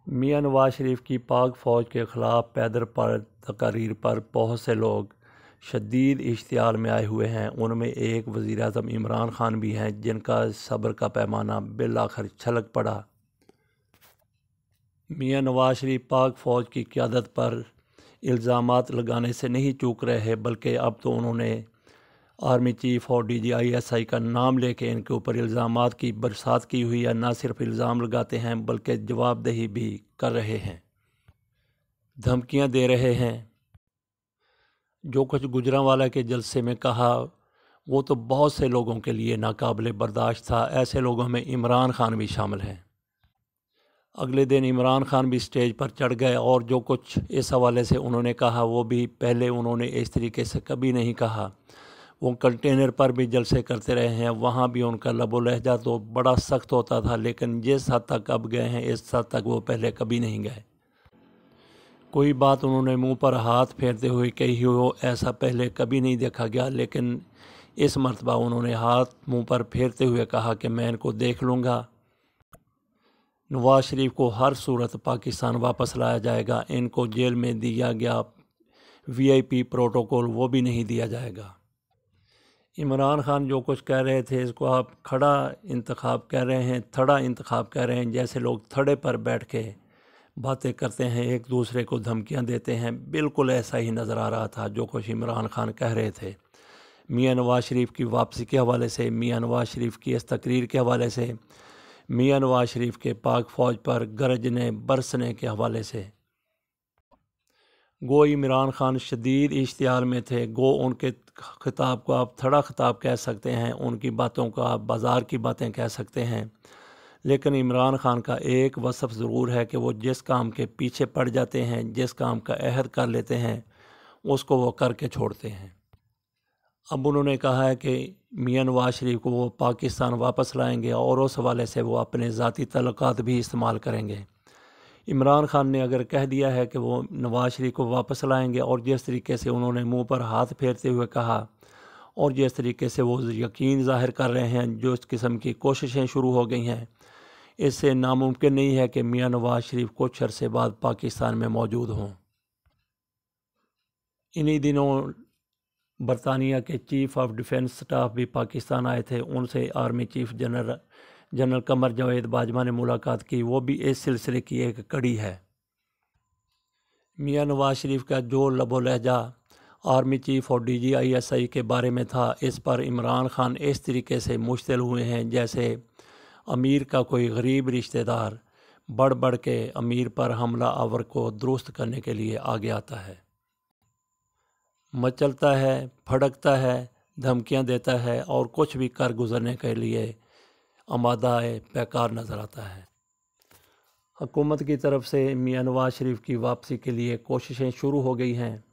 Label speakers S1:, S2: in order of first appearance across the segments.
S1: मियां नवाज शरीफ की पाक फ़ौज के ख़िलाफ़ पैदल पर तकारीर पर बहुत से लोग शदीद इश्तियाल में आए हुए हैं। उनमें एक वज़ीर-ए-आज़म इमरान ख़ान भी हैं, जिनका सब्र का पैमाना बिलाखिर छलक पड़ा। मियां नवाज शरीफ पाक फ़ौज की क़यादत पर इल्ज़ामात लगाने से नहीं चूक रहे, बल्कि अब तो उन्होंने आर्मी चीफ़ और DGISI का नाम लेके इनके ऊपर इल्ज़ामात की बरसात की हुई है। न सिर्फ इल्ज़ाम लगाते हैं बल्कि जवाबदेही भी कर रहे हैं, धमकियां दे रहे हैं। जो कुछ गुजरांवाला के जलसे में कहा वो तो बहुत से लोगों के लिए नाकाबिले बर्दाश्त था। ऐसे लोगों में इमरान ख़ान भी शामिल हैं। अगले दिन इमरान ख़ान भी स्टेज पर चढ़ गए और जो कुछ इस हवाले से उन्होंने कहा वो भी पहले उन्होंने इस तरीके से कभी नहीं कहा। वो कंटेनर पर भी जलसे करते रहे हैं, वहाँ भी उनका लबो लहजा तो बड़ा सख्त होता था, लेकिन जिस हद तक अब गए हैं इस हद तक वो पहले कभी नहीं गए। कोई बात उन्होंने मुंह पर हाथ फेरते हुए कही हो, ऐसा पहले कभी नहीं देखा गया, लेकिन इस मर्तबा उन्होंने हाथ मुंह पर फेरते हुए कहा कि मैं इनको देख लूँगा। नवाज शरीफ को हर सूरत पाकिस्तान वापस लाया जाएगा। इनको जेल में दिया गया VIP प्रोटोकॉल वो भी नहीं दिया जाएगा। इमरान ख़ान जो कुछ कह रहे थे इसको आप खड़ा इंतखाब कह रहे हैं, थड़ा इंतखाब कह रहे हैं। जैसे लोग थड़े पर बैठ के बातें करते हैं, एक दूसरे को धमकियां देते हैं, बिल्कुल ऐसा ही नज़र आ रहा था जो कुछ इमरान ख़ान कह रहे थे। मियां नवाज शरीफ की वापसी के हवाले से, मियां नवाज शरीफ की इस तकरीर के हवाले से, मियां नवाज शरीफ के पाक फ़ौज पर गरजने बरसने के हवाले से। गो इमरान ख़ान शदीद इश्तियाल में थे। गो उनके ख़िताब को आप थड़ा ख़िताब कह सकते हैं, उनकी बातों को आप बाज़ार की बातें कह सकते हैं। लेकिन इमरान ख़ान का एक वसफ़ ज़रूर है कि वो जिस काम के पीछे पड़ जाते हैं, जिस काम का अहद कर लेते हैं, उसको वो करके छोड़ते हैं। अब उन्होंने कहा है कि मियां नवाज शरीफ को वो पाकिस्तान वापस लाएंगे और उस हवाले से वो अपने ज़ाती तल्लुकात भी इस्तेमाल करेंगे। इमरान ख़ान ने अगर कह दिया है कि वो नवाज शरीफ को वापस लाएंगे और जिस तरीके से उन्होंने मुंह पर हाथ फेरते हुए कहा और जिस तरीके से वो यकीन ज़ाहिर कर रहे हैं, जो इस किस्म की कोशिशें शुरू हो गई हैं, इससे नामुमकिन नहीं है कि मियां नवाज शरीफ कुछ अरसे बाद पाकिस्तान में मौजूद हों। इन्हीं दिनों बरतानिया के चीफ़ ऑफ डिफेंस स्टाफ भी पाकिस्तान आए थे। उनसे army chief general Qamar Javed Bajwa ने मुलाकात की। वो भी इस सिलसिले की एक कड़ी है। मियां नवाज शरीफ का जो लबो लहजा आर्मी चीफ और DGISI के बारे में था, इस पर इमरान ख़ान इस तरीके से मुश्तिल हुए हैं जैसे अमीर का कोई गरीब रिश्तेदार बढ़ बढ़ के अमीर पर हमला आवर को दुरुस्त करने के लिए आगे आता है, मचलता है, फड़कता है, धमकियां देता है और कुछ भी कर गुजरने के लिए आमादा पैकार नज़र आता है। हुकूमत की तरफ से मियां नवाज शरीफ की वापसी के लिए कोशिशें शुरू हो गई हैं।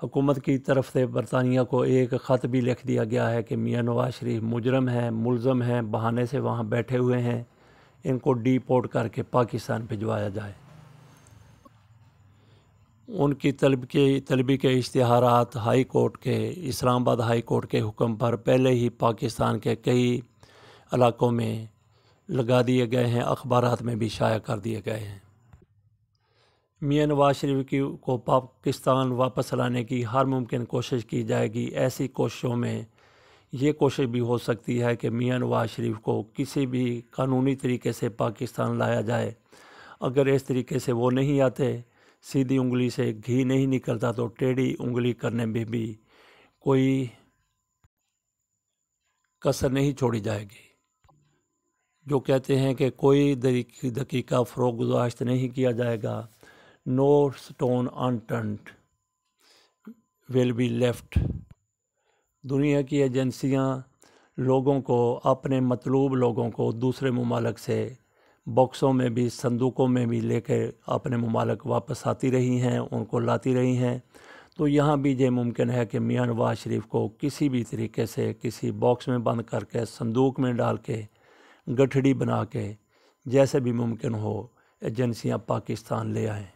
S1: हुकूमत की तरफ से बरतानिया को एक ख़त भी लिख दिया गया है कि मियां नवाज शरीफ मुजरम हैं, मुलज़म हैं, बहाने से वहाँ बैठे हुए हैं, इनको डिपोर्ट करके पाकिस्तान भिजवाया जाए। उनकी तलबी के इश्तिहारात हाई कोर्ट के, इस्लामाबाद हाई कोर्ट के हुक्म पर पहले ही पाकिस्तान के कई इलाकों में लगा दिए गए हैं, अखबारात में भी शाया कर दिए गए हैं। मियां नवाज शरीफ को पाकिस्तान वापस लाने की हर मुमकिन कोशिश की जाएगी। ऐसी कोशिशों में ये कोशिश भी हो सकती है कि मियां नवाज शरीफ को किसी भी कानूनी तरीके से पाकिस्तान लाया जाए। अगर इस तरीके से वो नहीं आते, सीधी उंगली से घी नहीं निकलता, तो टेढ़ी उंगली करने में भी कोई कसर नहीं छोड़ी जाएगी। जो कहते हैं कि कोई दकीका फ़रोग़ गुज़ाश्त नहीं किया जाएगा, no stone unturned will be left. दुनिया की एजेंसियां लोगों को, अपने मतलूब लोगों को दूसरे ममालिक से बॉक्सों में भी, संदूकों में भी लेकर अपने ममालिक वापस आती रही हैं, उनको लाती रही हैं। तो यहाँ भी ये मुमकिन है कि मियां नवाज शरीफ को किसी भी तरीके से किसी बॉक्स में बंद करके, संदूक में डाल के, गठड़ी बना के, जैसे भी मुमकिन हो एजेंसियाँ पाकिस्तान ले आएँ।